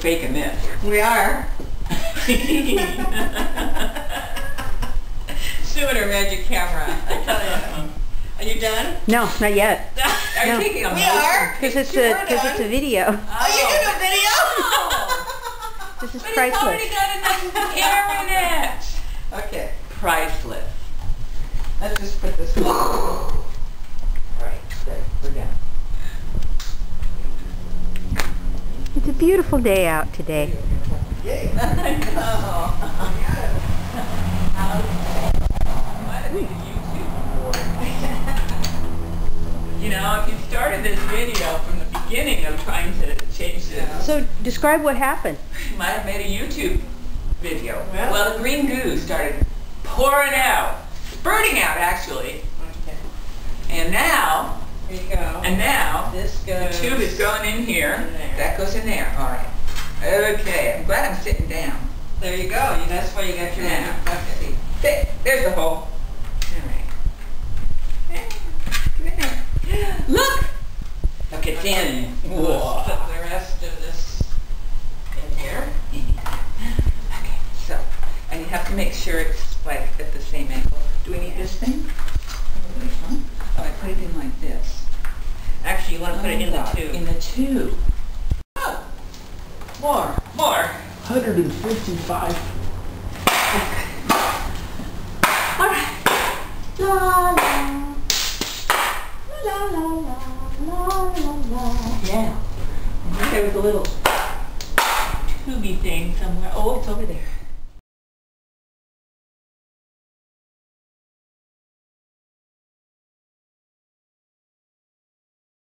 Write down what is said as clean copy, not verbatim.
faking this. We are. Sue and her magic camera, I tell you. Are you done? No, not yet. Are you No. taking a We motion? are. Because it's Sure a video. Oh, you did a video? This is But it's priceless. already got enough air in it. Okay, Priceless. let's just put this one. All right, good. We're done. It's a beautiful day out today. Yay. I know. Might have been a YouTube board. You know, if you started this video from the beginning of trying to change this, So describe what happened. you might have made a YouTube video. Well- Well, the green goo started pouring out, spurting out actually, Okay, and now, here you go. This the goes. tube is going in here. in there. That goes in there. All right. Okay. I'm glad I'm sitting down. There you go. That's why you got your Now, magic bucket. there's the hole. All right. Come in there. Look. Look, it's in. Let's put the rest of this in here. Okay. So, and you have to make sure it's like at the same angle. Do we need this thing? Oh, I put it in like this. Actually, you want to put it in the tube. In the tube. Oh, more. More. 155